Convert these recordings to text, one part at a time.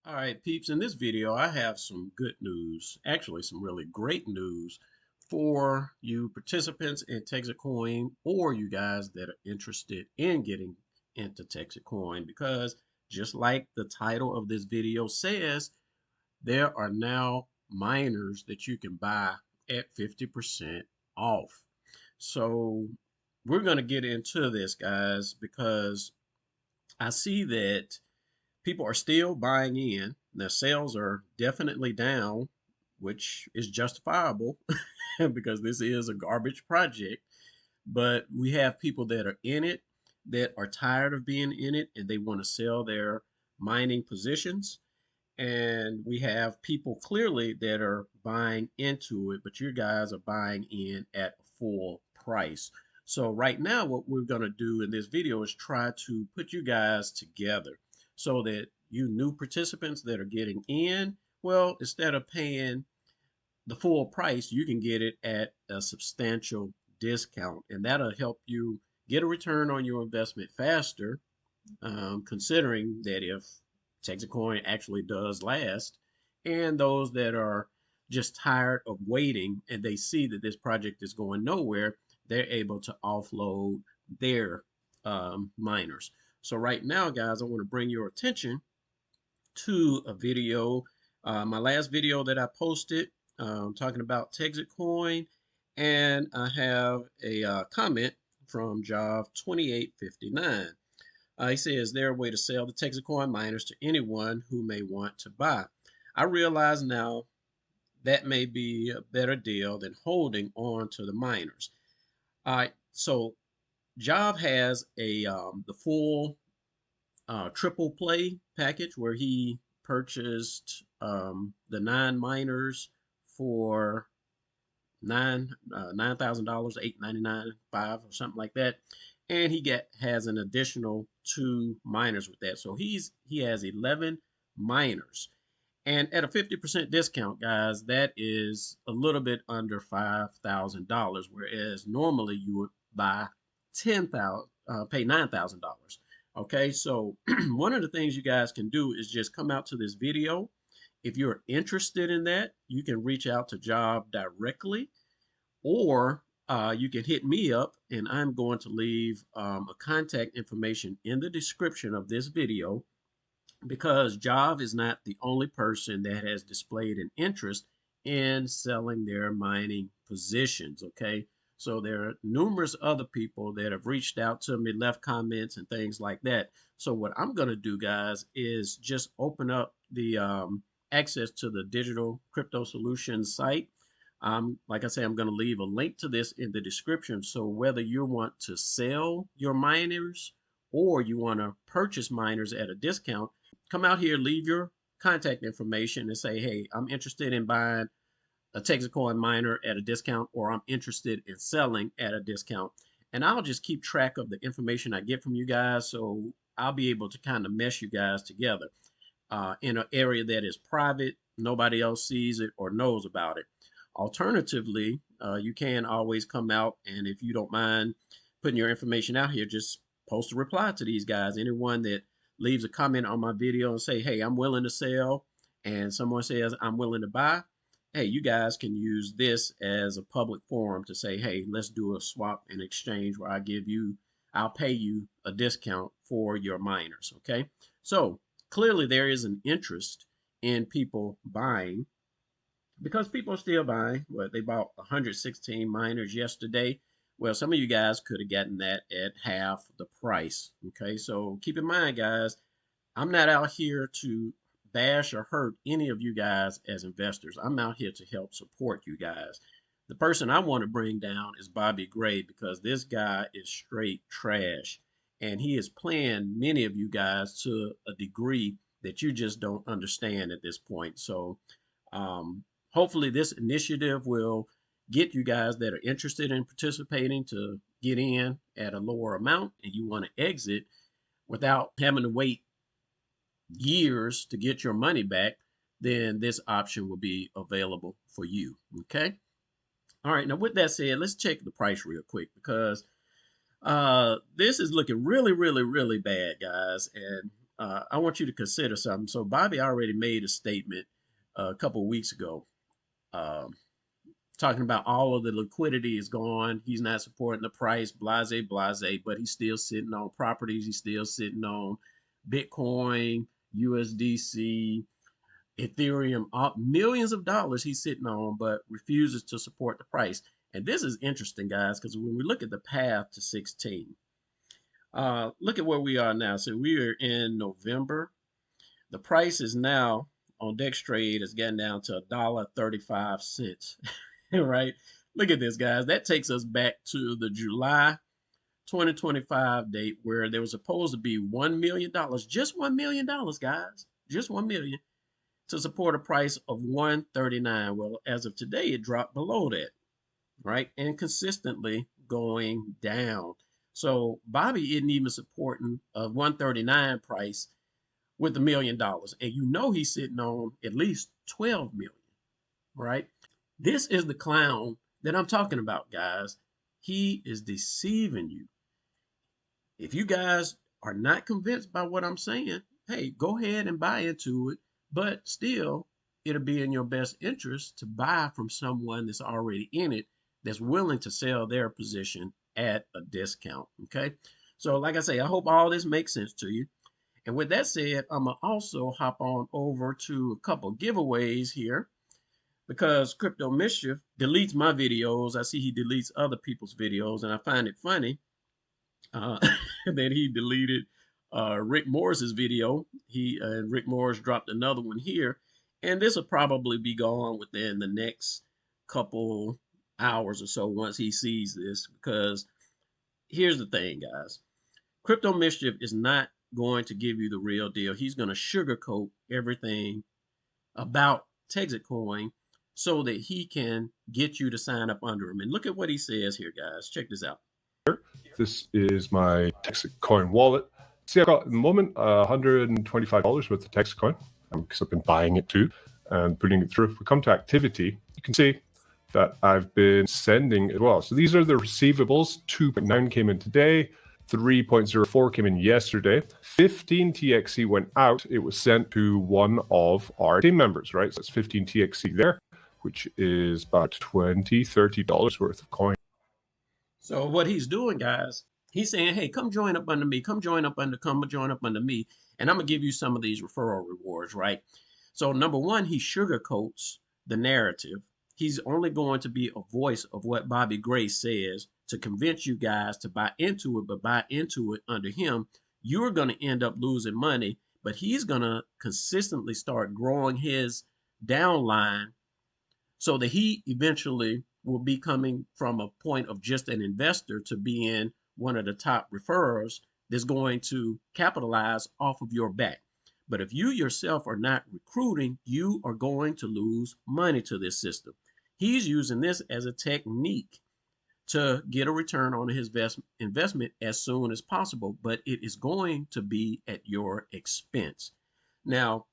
All right, peeps, in this video, I have some good news, actually some really great news for you participants in Texitcoin or you guys that are interested in getting into Texitcoin because just like the title of this video says, there are now miners that you can buy at 50% off. So we're going to get into this, guys, because I see that people are still buying in. The sales are definitely down, which is justifiable because this is a garbage project. But we have people that are in it that are tired of being in it and they want to sell their mining positions. And we have people clearly that are buying into it, but you guys are buying in at a full price. So right now, what we're going to do in this video is try to put you guys together so that you new participants that are getting in, well, instead of paying the full price, you can get it at a substantial discount. And that'll help you get a return on your investment faster, considering that if Texitcoin actually does last, and those that are just tired of waiting and they see that this project is going nowhere, they're able to offload their miners. So right now, guys, I want to bring your attention to a video, my last video that I posted talking about Texitcoin, and I have a comment from Job 2859. He says, is there a way to sell the Texacoin miners to anyone who may want to buy? I realize now that may be a better deal than holding on to the miners. All right, so Job has the full triple play package where he purchased the 9 miners for $9,000, $899, five or something like that, and has an additional 2 miners with that. So he has 11 miners, and at a 50% discount, guys, that is a little bit under $5,000, whereas normally you would buy 10,000, pay $9,000. Okay, so one of the things you guys can do is just come out to this video. If you're interested in that, you can reach out to Job directly, or you can hit me up, and I'm going to leave a contact information in the description of this video because Job is not the only person that has displayed an interest in selling their mining positions. Okay, so there are numerous other people that have reached out to me, left comments, and things like that. So what I'm going to do, guys, is just open up the access to the Digital Crypto Solutions site. Like I say, I'm going to leave a link to this in the description. So whether you want to sell your miners or you want to purchase miners at a discount, come out here, leave your contact information and say, hey, I'm interested in buying a Texacoin miner at a discount, or I'm interested in selling at a discount. And I'll just keep track of the information I get from you guys. So I'll be able to kind of mesh you guys together in an area that is private. Nobody else sees it or knows about it. Alternatively, you can always come out, and if you don't mind putting your information out here, just post a reply to these guys. Anyone that leaves a comment on my video and say, hey, I'm willing to sell, and someone says I'm willing to buy, hey, you guys can use this as a public forum to say, hey, let's do a swap and exchange where I'll pay you a discount for your miners. Okay, so clearly there is an interest in people buying because people are still buying. What, they bought 116 miners yesterday. Well, some of you guys could have gotten that at half the price. Okay, so keep in mind, guys, I'm not out here to bash or hurt any of you guys as investors. I'm out here to help support you guys. The person I want to bring down is Bobby Gray because this guy is straight trash. And he is playing many of you guys to a degree that you just don't understand at this point. So hopefully this initiative will get you guys that are interested in participating to get in at a lower amount and you want to exit without having to wait years to get your money back, then this option will be available for you. Okay. All right. Now, with that said, let's check the price real quick because this is looking really, really, really bad, guys. And I want you to consider something. So Bobby already made a statement a couple of weeks ago, um, talking about all of the liquidity is gone. He's not supporting the price, blase, blase, but he's still sitting on properties. He's still sitting on Bitcoin, USDC, Ethereum, millions of dollars he's sitting on, but refuses to support the price. And this is interesting, guys, because when we look at the path to 16, look at where we are now. So we are in November. The price is now on Dextrade has gotten down to $1.35. Right? Look at this, guys. That takes us back to the July 2025 date where there was supposed to be $1 million, just $1 million, guys, just 1 million to support a price of 139. Well, as of today, it dropped below that, right? And consistently going down. So Bobby isn't even supporting a 139 price with $1 million. And you know he's sitting on at least 12 million, right? This is the clown that I'm talking about, guys. He is deceiving you. If you guys are not convinced by what I'm saying, hey, go ahead and buy into it. But still, it'll be in your best interest to buy from someone that's already in it, that's willing to sell their position at a discount. Okay. So, like I say, I hope all this makes sense to you. And with that said, I'm going to also hop on over to a couple giveaways here because Crypto Mischief deletes my videos. I see he deletes other people's videos, and I find it funny that he deleted Rick Morris's video. Rick Morris dropped another one here, and this will probably be gone within the next couple hours or so once he sees this. Because here's the thing, guys: Crypto Mischief is not going to give you the real deal. He's going to sugarcoat everything about Texitcoin so that he can get you to sign up under him. And look at what he says here, guys. Check this out. This is my Texitcoin wallet. See, I've got at the moment $125 worth of Texitcoin because I've been buying it too and putting it through. If we come to activity, you can see that I've been sending as well. So these are the receivables. 2.9 came in today. 3.04 came in yesterday. 15 TXC went out. It was sent to one of our team members, right? So it's 15 TXC there, which is about $20, $30 worth of coin. So what he's doing, guys, he's saying, hey, come join up under me. Come join up under me. And I'm going to give you some of these referral rewards, right? So number one, he sugarcoats the narrative. He's only going to be a voice of what Bobby Gray says to convince you guys to buy into it, but buy into it under him. You're going to end up losing money, but he's going to consistently start growing his downline so that he eventually will be coming from a point of just an investor to being one of the top referrers that's going to capitalize off of your back. But if you yourself are not recruiting, you are going to lose money to this system. He's using this as a technique to get a return on his investment as soon as possible, but it is going to be at your expense. Now,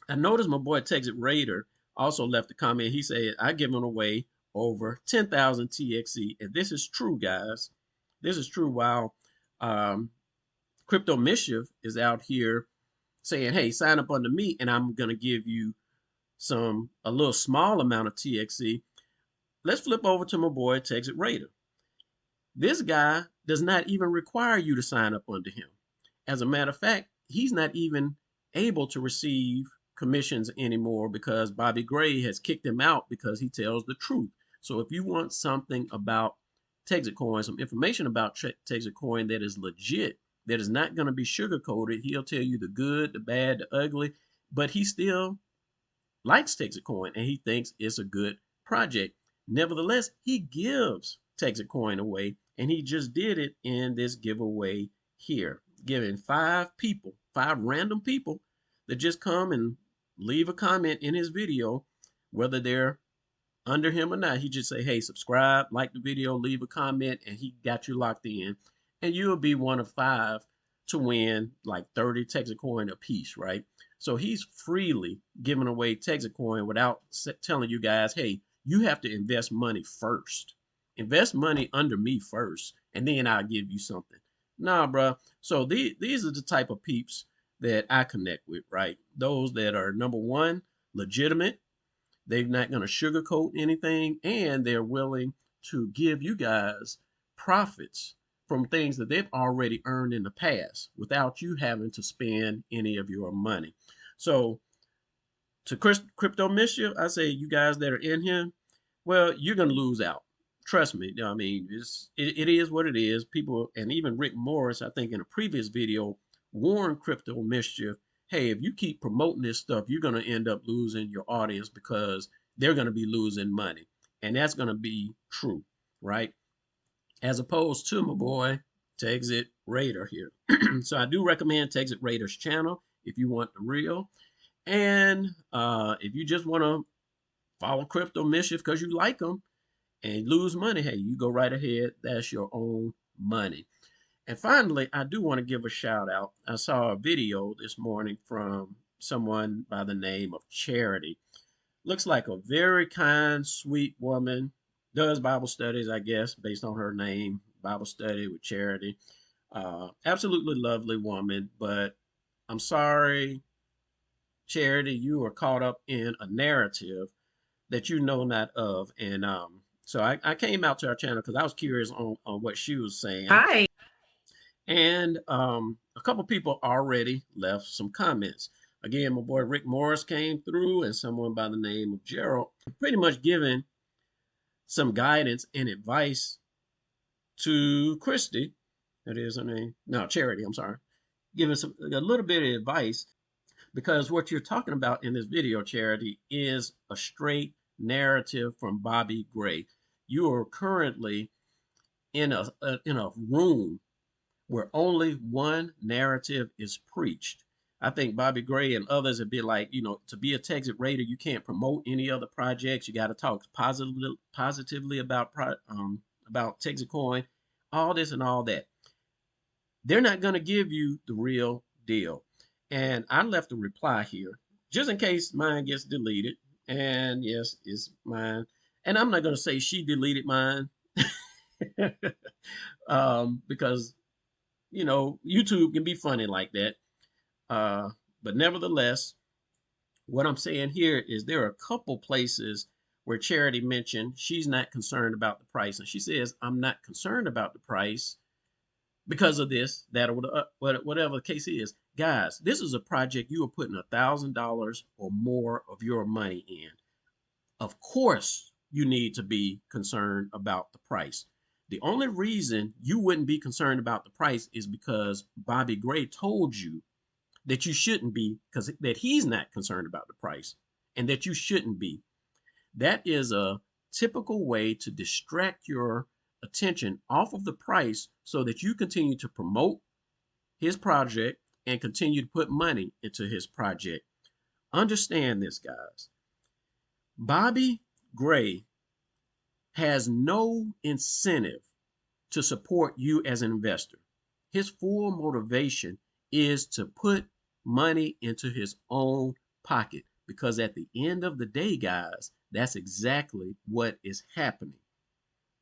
I noticed my boy Texit Raider also left a comment. He said, I given away over 10,000 TXC. And this is true, guys. This is true. While Crypto Mischief is out here saying, hey, sign up under me and I'm going to give you a little small amount of TXC. Let's flip over to my boy Texit Raider. This guy does not even require you to sign up under him. As a matter of fact, he's not even able to receive commissions anymore because Bobby Gray has kicked him out because he tells the truth. So if you want something about Texitcoin, some information about Texitcoin that is legit, that is not going to be sugar-coated, he'll tell you the good, the bad, the ugly, but he still likes Texitcoin and he thinks it's a good project. Nevertheless, he gives Texitcoin away, and he just did it in this giveaway here, giving 5 random people that just come and leave a comment in his video, whether they're under him or not. He just say, hey, subscribe, like the video, leave a comment, and he got you locked in. And you'll be one of 5 to win like 30 Texitcoin a piece, right? So he's freely giving away Texitcoin without telling you guys, hey, you have to invest money first. Invest money under me first, and then I'll give you something. Nah, bro. So these are the type of peeps that I connect with, right? Those that are, number one, legitimate. They're not going to sugarcoat anything, and they're willing to give you guys profits from things that they've already earned in the past without you having to spend any of your money. So to Crypto Mischief, I say you guys that are in here, well, you're gonna lose out. Trust me. I mean, it is what it is. People, and even Rick Morris, I think in a previous video, warned Crypto Mischief, hey, if you keep promoting this stuff, you're gonna end up losing your audience because they're gonna be losing money, and that's gonna be true, right? As opposed to my boy Texit Raider here. So I do recommend Texit Raider's channel if you want the real. And if you just want to follow Crypto Mischief because you like them and lose money, hey, you go right ahead. That's your own money. And finally, I do want to give a shout out. I saw a video this morning from someone by the name of Charity. Looks like a very kind, sweet woman. Does Bible studies, I guess, based on her name. Bible study with Charity. Absolutely lovely woman, but I'm sorry, Charity, you are caught up in a narrative that you know not of. And so I came out to our channel because I was curious on what she was saying. Hi. And a couple people already left some comments. Again, my boy Rick Morris came through and someone by the name of Gerald, pretty much giving some guidance and advice to Christy. That is her name. No, Charity, I'm sorry. Giving a little bit of advice because what you're talking about in this video, Charity, is a straight narrative from Bobby Gray. You are currently in a room where only one narrative is preached. I think Bobby Gray and others would be like, to be a Texit Raider, you can't promote any other projects. You got to talk positively about Texitcoin, all this and all that. They're not going to give you the real deal. And I left a reply here just in case mine gets deleted. And yes, it's mine. And I'm not going to say she deleted mine because, YouTube can be funny like that. But nevertheless, what I'm saying here is there are a couple places where Charity mentioned she's not concerned about the price. And she says, I'm not concerned about the price because of this, that, or whatever the case is. Guys, this is a project you are putting $1,000 or more of your money in. Of course, you need to be concerned about the price. The only reason you wouldn't be concerned about the price is because Bobby Gray told you that you shouldn't be, because that he's not concerned about the price and that you shouldn't be. That is a typical way to distract your attention off of the price so that you continue to promote his project and continue to put money into his project. Understand this, guys. Bobby Gray has no incentive to support you as an investor. His full motivation is to put money into his own pocket because at the end of the day, guys, that's exactly what is happening.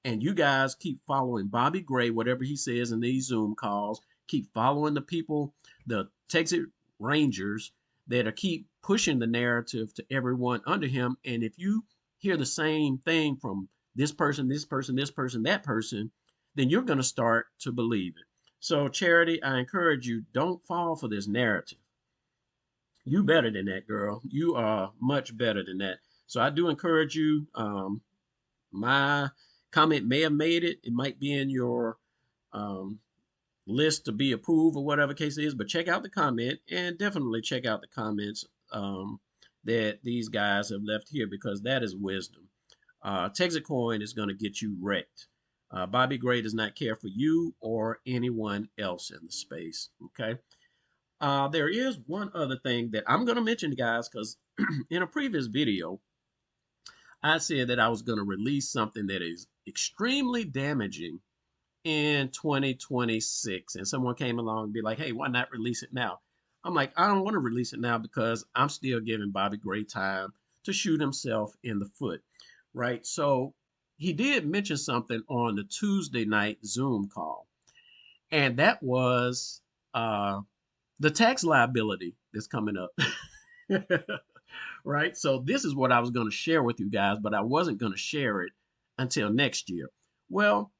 And you guys keep following Bobby Gray, whatever he says in these Zoom calls. Keep following the people, the Texit Rangers that are keep pushing the narrative to everyone under him. And if you hear the same thing from this person, that person, then you're going to start to believe it. So Charity, I encourage you, don't fall for this narrative. You better than that, girl. You are much better than that. So I do encourage you. My comment may have made it. It might be in your list to be approved or whatever case it is, but check out the comment and definitely check out the comments that these guys have left here because that is wisdom. Texitcoin is going to get you wrecked. Bobby Gray does not care for you or anyone else in the space. Okay. There is one other thing that I'm going to mention, guys, because in a previous video, I said that I was going to release something that is extremely damaging in 2026. And someone came along and be like, hey, why not release it now? I'm like, I don't want to release it now because I'm still giving Bobby Gray time to shoot himself in the foot, right? So he did mention something on the Tuesday night Zoom call. And that was the tax liability that's coming up. Right? So this is what I was going to share with you guys, but I wasn't going to share it until next year. Well,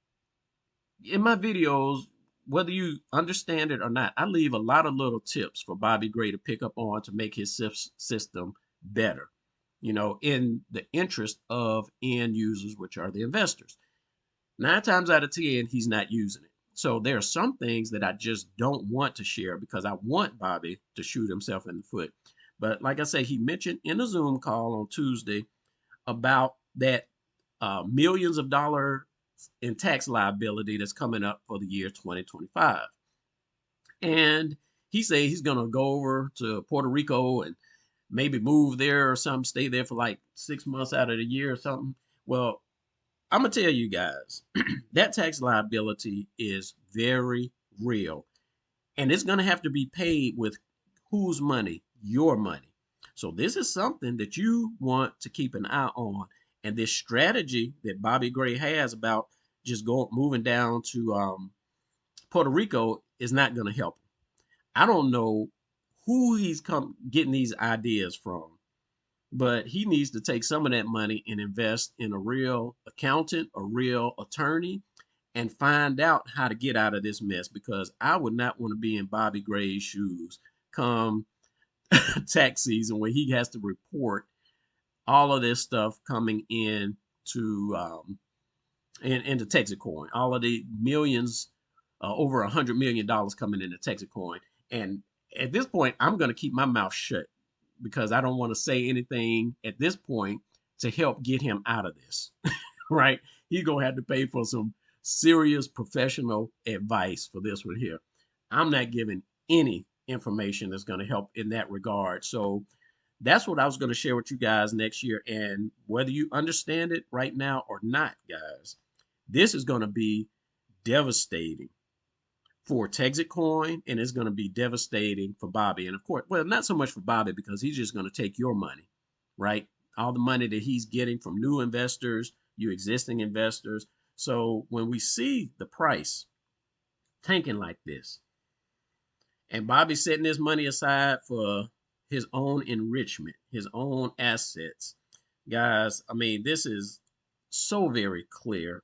in my videos, whether you understand it or not, I leave a lot of little tips for Bobby Gray to pick up on to make his system better, in the interest of end users, which are the investors. 9 times out of 10, he's not using it. So there are some things that I just don't want to share because I want Bobby to shoot himself in the foot. But like I say, he mentioned in a Zoom call on Tuesday about that millions of dollars in tax liability that's coming up for the year 2025. And he said he's going to go over to Puerto Rico and maybe move there or something, stay there for like 6 months out of the year or something. Well, I'm going to tell you guys, that tax liability is very real. And it's going to have to be paid with whose money? Your money. So this is something that you want to keep an eye on. And this strategy that Bobby Gray has about just moving down to Puerto Rico is not going to help him. I don't know who he's getting these ideas from, but he needs to take some of that money and invest in a real accountant, a real attorney, and find out how to get out of this mess, because I would not want to be in Bobby Gray's shoes come tax season when he has to report all of this stuff coming in to into Texitcoin, all of the millions, over $100 million coming into Texitcoin. And at this point, I'm going to keep my mouth shut because I don't want to say anything at this point to help get him out of this. Right? He's going to have to pay for some serious professional advice for this one here. I'm not giving any information that's going to help in that regard. So that's what I was going to share with you guys next year. And whether you understand it right now or not, guys, this is going to be devastating for Texitcoin, and it's going to be devastating for Bobby. And of course, well, not so much for Bobby because he's just going to take your money, right? All the money that he's getting from new investors, you existing investors. So when we see the price tanking like this, and Bobby setting his money aside for his own enrichment, his own assets, guys, I mean, this is so very clear.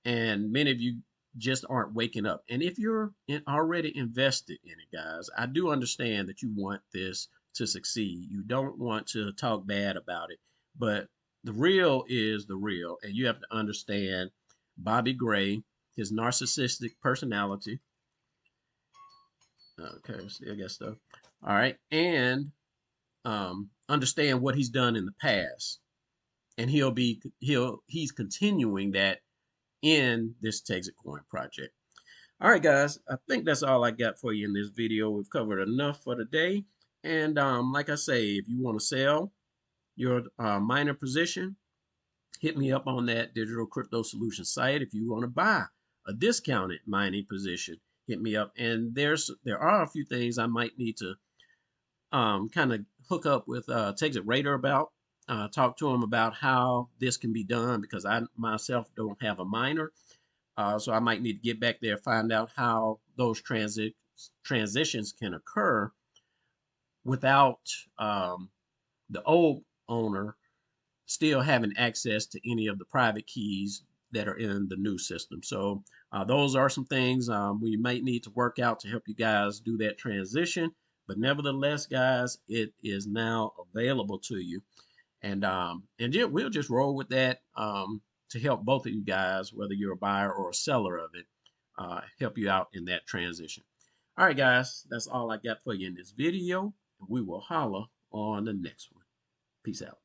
And many of you just aren't waking up. And if you're already invested in it, guys, I do understand that you want this to succeed. You don't want to talk bad about it, but the real is the real. And you have to understand Bobby Gray, his narcissistic personality. Okay, still got stuff. All right. And understand what he's done in the past. And he's continuing that in this Texitcoin project. All right, guys, I think that's all I got for you in this video. We've covered enough for today. And like I say, if you want to sell your miner position, hit me up on that Digital Crypto Solution site. If you want to buy a discounted mining position, hit me up. And there are a few things I might need to kind of hook up with Texit Raider about. Talk to him about how this can be done, because I myself don't have a miner. So I might need to get back there, find out how those transitions can occur without the old owner still having access to any of the private keys that are in the new system. So those are some things we might need to work out to help you guys do that transition. But nevertheless, guys, it is now available to you. And yeah, we'll just roll with that to help both of you guys, whether you're a buyer or a seller of it, help you out in that transition. All right, guys, that's all I got for you in this video. We will holler on the next one. Peace out.